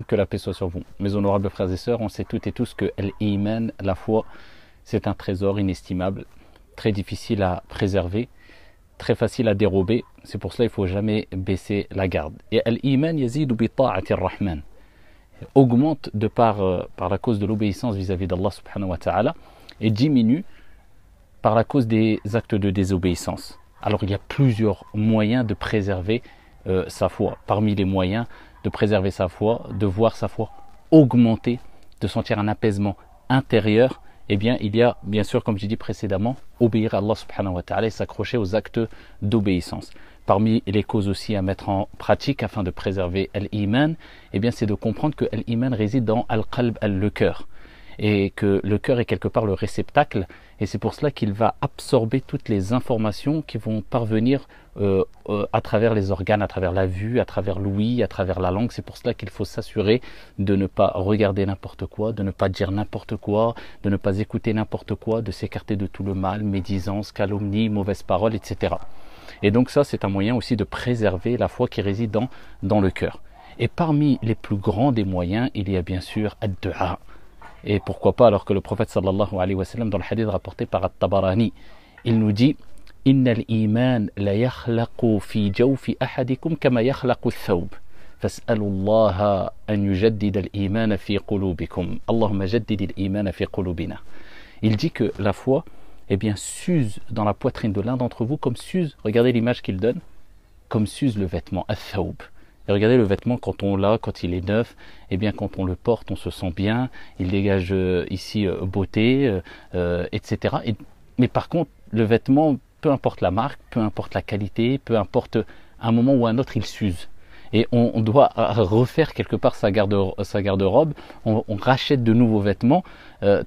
que la paix soit sur vous. Mes honorables frères et sœurs, on sait toutes et tous que l'iman, la foi, c'est un trésor inestimable, très difficile à préserver, très facile à dérober. C'est pour cela qu'il ne faut jamais baisser la garde. Et l'iman yazidu bi ta'ati ar-Rahman, augmente par la cause de l'obéissance vis-à-vis d'Allah subhanahu wa ta'ala et diminue par la cause des actes de désobéissance. Alors il y a plusieurs moyens de préserver sa foi. Parmi les moyens de préserver sa foi, de voir sa foi augmenter, de sentir un apaisement intérieur, eh bien il y a bien sûr, comme j'ai dit précédemment, obéir à Allah subhanahu wa ta'ala et s'accrocher aux actes d'obéissance. Parmi les causes aussi à mettre en pratique afin de préserver l'iman, eh bien c'est de comprendre que l'iman réside dans al-qalb, le cœur, et que le cœur est quelque part le réceptacle, et c'est pour cela qu'il va absorber toutes les informations qui vont parvenir à travers les organes, à travers la vue, à travers l'ouïe, à travers la langue. C'est pour cela qu'il faut s'assurer de ne pas regarder n'importe quoi, de ne pas dire n'importe quoi, de ne pas écouter n'importe quoi, de s'écarter de tout le mal, médisance, calomnie, mauvaises paroles, etc. Et donc ça, c'est un moyen aussi de préserver la foi qui réside dans le cœur. Et parmi les plus grands des moyens, il y a bien sûr ad-du'a. Et pourquoi pas, alors que le prophète sallallahu alayhi wa sallam, dans le hadith rapporté par At-Tabarani, il nous dit « Inna al-iman la yakhlaqu fi jawfi ahadikum kama yakhlaqu al-thawb. Fas'alu Allah an yujaddid al-iman fi qulubikum. Allahumma jaddid al-iman fi qulubina. » Il dit que la foi, eh bien, s'use dans la poitrine de l'un d'entre vous comme s'use, regardez l'image qu'il donne, comme s'use le vêtement, al-thawb. Et regardez le vêtement quand on l'a, quand il est neuf, eh bien quand on le porte, on se sent bien, il dégage ici beauté, etc. Mais par contre, le vêtement, peu importe la marque, peu importe la qualité, peu importe un moment ou un autre, il s'use. Et on doit refaire quelque part sa garde-robe, on rachète de nouveaux vêtements,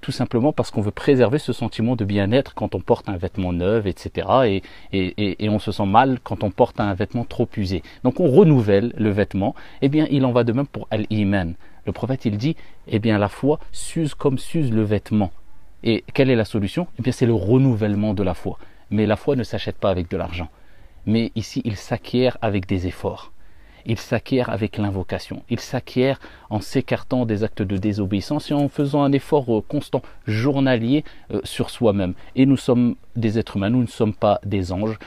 tout simplement parce qu'on veut préserver ce sentiment de bien-être quand on porte un vêtement neuf, etc. Et on se sent mal quand on porte un vêtement trop usé. Donc on renouvelle le vêtement. Eh bien il en va de même pour al-iman. Le prophète il dit, eh bien la foi s'use comme s'use le vêtement. Et quelle est la solution? Eh bien c'est le renouvellement de la foi. Mais la foi ne s'achète pas avec de l'argent. Mais ici il s'acquiert avec des efforts. Il s'acquiert avec l'invocation, il s'acquiert en s'écartant des actes de désobéissance et en faisant un effort constant, journalier sur soi-même. Et nous sommes des êtres humains, nous ne sommes pas des anges.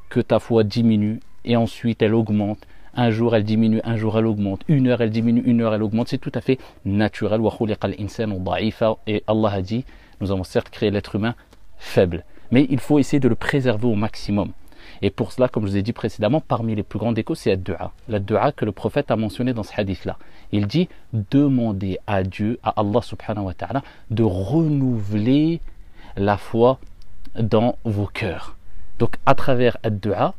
Que ta foi diminue et ensuite elle augmente. Un jour elle diminue, un jour elle augmente. Une heure elle diminue, une heure elle augmente. C'est tout à fait naturel. Et Allah a dit, nous avons certes créé l'être humain faible, mais il faut essayer de le préserver au maximum. Et pour cela, comme je vous ai dit précédemment, parmi les plus grandes des causes, c'est la dua que le prophète a mentionné dans ce hadith-là. Il dit, demandez à Dieu, à Allah subhanahu wa ta'ala, de renouveler la foi dans vos cœurs. Donc à travers la dua,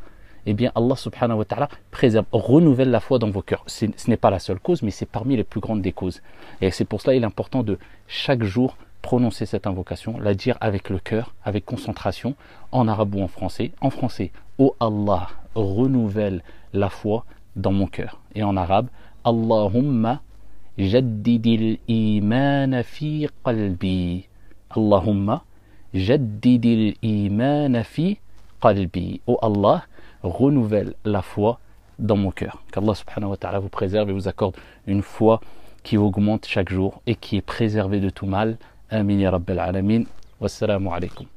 eh bien Allah subhanahu wa ta'ala préserve, renouvelle la foi dans vos cœurs. Ce n'est pas la seule cause, mais c'est parmi les plus grandes des causes. Et c'est pour cela qu'il est important de chaque jour prononcer cette invocation, la dire avec le cœur, avec concentration, en arabe ou en français. En français, ô Allah, renouvelle la foi dans mon cœur. Et en arabe, Allahumma jaddidil iman fi qalbi. Allahumma jaddidil iman fi qalbi. Ô Allah, renouvelle la foi dans mon cœur. Qu'Allah subhanahu wa ta'ala vous préserve et vous accorde une foi qui augmente chaque jour et qui est préservée de tout mal. Amin ya Rabbal Alamin. Wassalamu alaikum.